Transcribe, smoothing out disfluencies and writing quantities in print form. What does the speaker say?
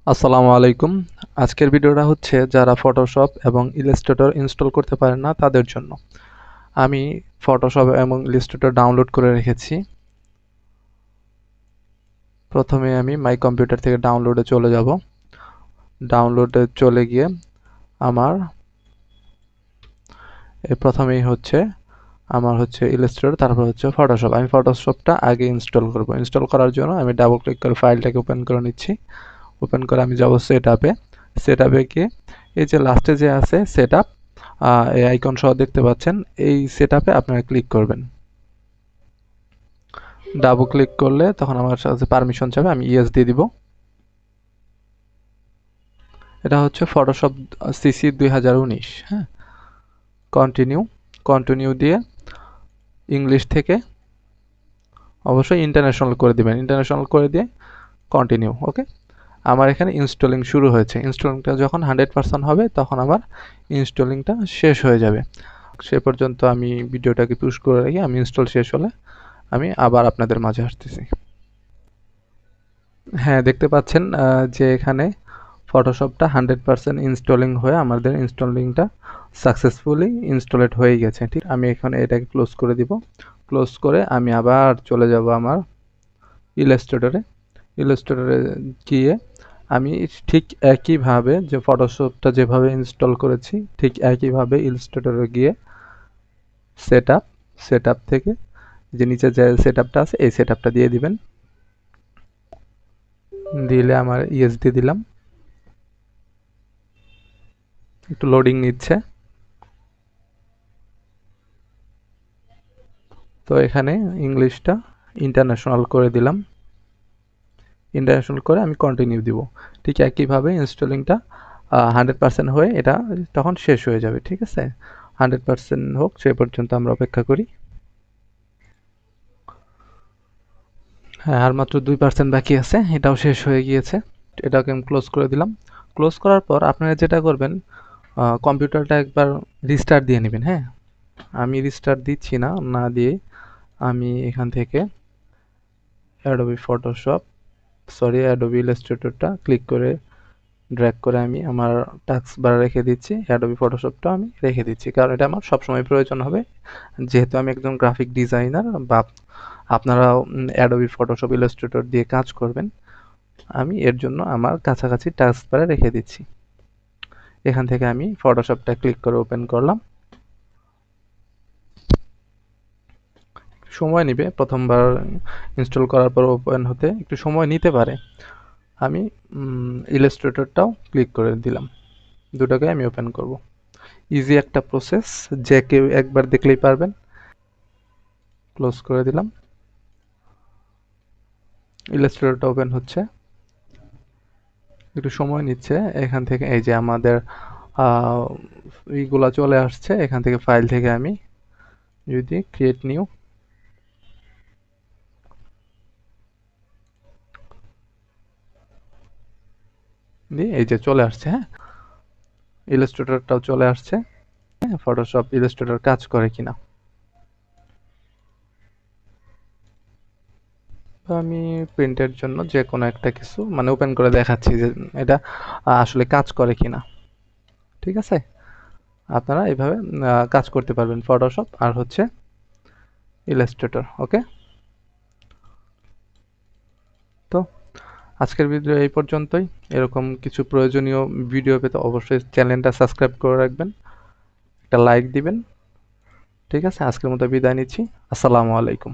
আসসালামু আলাইকুম। আজকের ভিডিওটা হচ্ছে যারা ফটোশপ এবং ইলাস্ট্রেটর ইনস্টল করতে পারেন না তাদের জন্য। আমি ফটোশপ এবং ইলাস্ট্রেটর ডাউনলোড করে রেখেছি। প্রথমে আমি মাই কম্পিউটার থেকে ডাউনলোডে চলে যাব। ডাউনলোডে চলে গিয়ে আমার প্রথমেই হচ্ছে ইলাস্ট্রেটর, তারপর হচ্ছে ফটোশপ। আমি ফটোশপটা আগে ইনস্টল করব। ইনস্টল করার জন্য আমি ডাবল ক্লিক করে ফাইলটাকে ওপেন করে নিচ্ছি। ওপেন করে আমি যাব সেটআপে গিয়ে এই যে লাস্টে যে আছে সেটআপ, এই আইকন সহ দেখতে পাচ্ছেন, এই সেটআপে আপনারা ক্লিক করবেন। ডাবল ক্লিক করলে তখন আমার সাথে পারমিশন চাবে, আমি ইয়েস দিয়ে দিব। এটা হচ্ছে ফটোশপ সিসি 2019। হ্যাঁ, কন্টিনিউ কন্টিনিউ দিয়ে ইংলিশ থেকে অবশ্যই ইন্টারন্যাশনাল করে দিবেন। ইন্টারন্যাশনাল করে দিয়ে কন্টিনিউ। ওকে, আমার এখানে ইনস্টলিং শুরু হয়েছে। ইনস্টলিংটা যখন 100% হবে তখন আমার ইনস্টলিংটা শেষ হয়ে যাবে। সে পর্যন্ত আমি ভিডিওটাকে পুশ করে রাখি। আমি ইনস্টল শেষ হলে আমি আবার আপনাদের মাঝে আসতেছি। হ্যাঁ, দেখতে পাচ্ছেন যে এখানে ফটোশপটা 100% ইনস্টলিং হয়ে আমাদের ইনস্টলিংটা সাকসেসফুলি ইনস্টলেড হয়ে গেছে। ঠিক, আমি এখানে এটাকে ক্লোজ করে দিব। ক্লোজ করে আমি আবার চলে যাব আমার ইলাস্ট্রেটরে গিয়ে আমি ঠিক একইভাবে যে ফটোশপটা যেভাবে ইনস্টল করেছি ঠিক একইভাবে ইলাস্ট্রেটরে গিয়ে সেটআপ সেটআপ থেকে যে নিচে যে সেটআপটা আছে এই সেটআপটা দিয়ে দিবেন। দিলে আমার ইএস দিয়ে দিলাম। একটু লোডিং নিচ্ছে। তো এখানে ইংলিশটা ইন্টারন্যাশনাল করে দিলাম। ইন্টারন্যাশনাল করে আমি কন্টিনিউ দিব। ঠিক একইভাবে ইনস্টলিংটা 100% হয়ে এটা তখন শেষ হয়ে যাবে। ঠিক আছে, 100% হোক, সে পর্যন্ত আমরা অপেক্ষা করি। হ্যাঁ, আর মাত্র 2% বাকি আছে, এটাও শেষ হয়ে গিয়েছে। এটাকে আমি ক্লোজ করে দিলাম। ক্লোজ করার পর আপনারা যেটা করবেন, কম্পিউটারটা একবার রিস্টার্ট দিয়ে নেবেন। হ্যাঁ, আমি রিস্টার্ট দিচ্ছি না, না দিয়ে আমি এখান থেকে অ্যাডোবি ফটোশপ অ্যাডোবি ইলাস্ট্রেটরটা ক্লিক করে ড্র্যাগ করে আমি আমার টাস্ক বারে রেখে দিচ্ছি। অ্যাডোবি ফটোশপটা আমি রেখে দিচ্ছি, কারণ এটা আমার সবসময় প্রয়োজন হবে। যেহেতু আমি একজন গ্রাফিক ডিজাইনার বা আপনারা অ্যাডোবি ফটোশপ ইলাস্ট্রেটর দিয়ে কাজ করবেন, আমি এর জন্য আমার কাছাকাছি টাস্ক বারে রেখে দিচ্ছি। এখান থেকে আমি ফটোশপটা ক্লিক করে ওপেন করলাম। সময় নেবে, প্রথমবার ইনস্টল করার পর ওপেন হতে একটু সময় নিতে পারে। আমি ইলাস্ট্রেটরটাও ক্লিক করে দিলাম। দুটোকে আমি ওপেন করব। ইজি একটা প্রসেস, যে কেউ একবার দেখলেই পারবেন। ক্লোজ করে দিলাম। ইলাস্ট্রেটরটা ওপেন হচ্ছে, একটু সময় নিচ্ছে। এখান থেকে এই যে আমাদের এইগুলা চলে আসছে। এখান থেকে ফাইল থেকে আমি যদি ক্রিয়েট নিউ দিই, এই যে চলে আসছে। হ্যাঁ, ইলাস্ট্রেটরটাও চলে আসছে। হ্যাঁ, ফটোশপ ইলাস্ট্রেটর কাজ করে কিনা। তো আমি প্রিন্টের জন্য যে কোনো একটা কিছু মানে ওপেন করে দেখাচ্ছি যে এটা আসলে কাজ করে কিনা। ঠিক আছে, আপনারা এইভাবে কাজ করতে পারবেন ফটোশপ আর হচ্ছে ইলাস্ট্রেটর। ওকে, তো আজকের ভিডিও এই পর্যন্তই। এরকম কিছু প্রয়োজনীয় ভিডিও পেতে অবশ্যই চ্যানেলটা সাবস্ক্রাইব করে রাখবেন, একটা লাইক দিবেন। ঠিক আছে, আজকের মতো বিদায় নিচ্ছি। আসসালামু আলাইকুম।